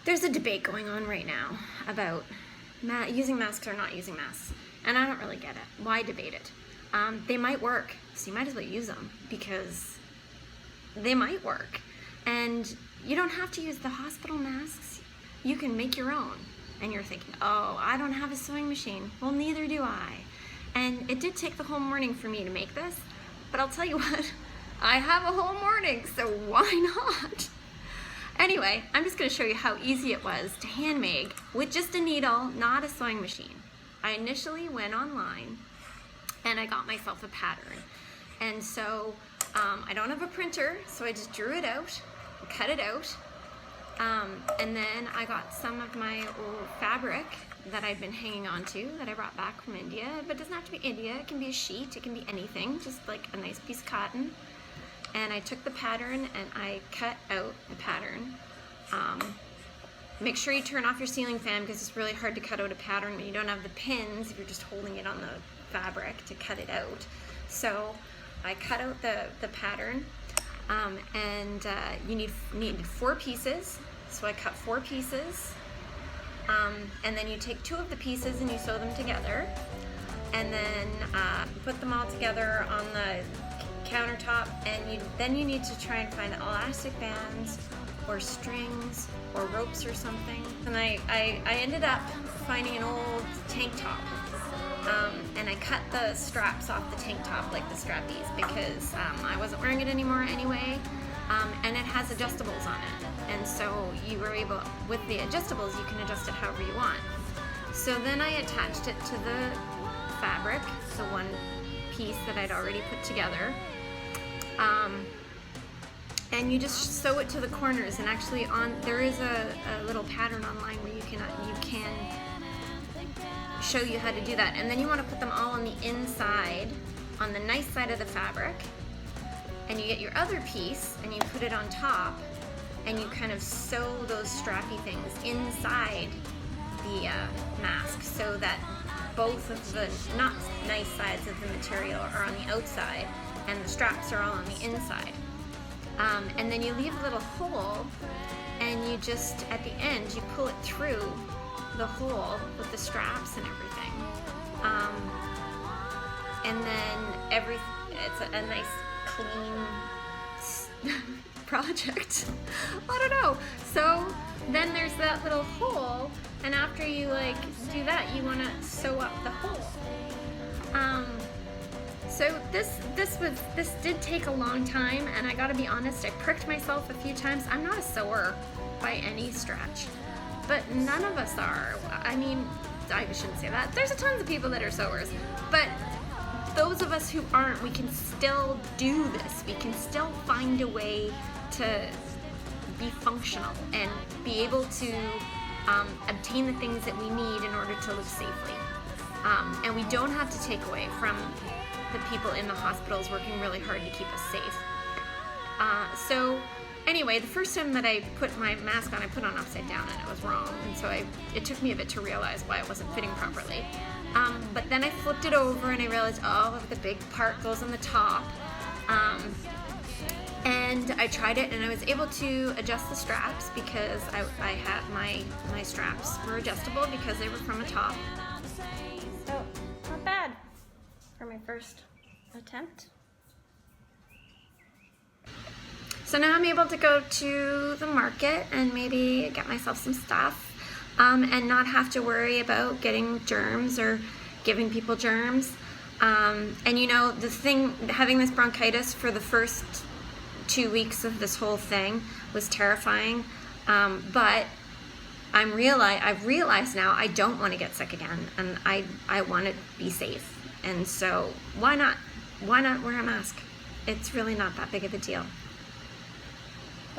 There's a debate going on right now about using masks or not using masks, and I don't really get it. Why debate it? They might work, so you might as well use them because they might work. And you don't have to use the hospital masks. You can make your own. And you're thinking, oh, I don't have a sewing machine. Well, neither do I. And it did take the whole morning for me to make this, but I'll tell you what, I have a whole morning, so why not? Anyway, I'm just going to show you how easy it was to hand make with just a needle, not a sewing machine. I initially went online and I got myself a pattern. And so I don't have a printer, so I just drew it out, cut it out, and then I got some of my old fabric that I've been hanging on to that I brought back from India. But it doesn't have to be India, it can be a sheet, it can be anything, just like a nice piece of cotton. And I took the pattern and I cut out the pattern. Make sure you turn off your ceiling fan because it's really hard to cut out a pattern when you don't have the pins if you're just holding it on the fabric to cut it out. So I cut out the pattern, and you needed 4 pieces. So I cut 4 pieces, and then you take 2 of the pieces and you sew them together, and then put them all together on the countertop, and then you need to try and find elastic bands or strings or ropes or something. And I ended up finding an old tank top, and I cut the straps off the tank top, like the strappies, because I wasn't wearing it anymore anyway, and it has adjustables on it, and so you were able, with the adjustables, you can adjust it however you want. So then I attached it to the fabric, the one piece that I'd already put together, and you just sew it to the corners. And actually, there is a little pattern online where you can show you how to do that. And then you want to put them all on the inside, on the nice side of the fabric, and you get your other piece and you put it on top, and you kind of sew those strappy things inside the mask so that both of the not nice sides of the material are on the outside and the straps are all on the inside. And then you leave a little hole, and you just, at the end, you pull it through the hole with the straps and everything. And then it's a nice clean project. I don't know. So then there's that little hole, and after you do that, you want to sew up the hole. So this did take a long time, and I gotta be honest, I pricked myself a few times. I'm not a sewer by any stretch, but none of us are. I mean, I shouldn't say that. There's tons of people that are sewers, but those of us who aren't, we can still do this. We can still find a way to be functional and be able to obtain the things that we need in order to live safely. And we don't have to take away from the people in the hospitals working really hard to keep us safe. So anyway, the first time that I put my mask on, I put it on upside down and it was wrong. And so it took me a bit to realize why it wasn't fitting properly. But then I flipped it over and I realized, oh, the big part goes on the top. And I tried it and I was able to adjust the straps because I had my straps were adjustable because they were from a top. So, not bad for my first attempt. So now I'm able to go to the market and maybe get myself some stuff, and not have to worry about getting germs or giving people germs. And you know, the thing, having this bronchitis for the first 2 weeks of this whole thing was terrifying, but I've realized now I don't want to get sick again, and I want to be safe. And so why not wear a mask? It's really not that big of a deal.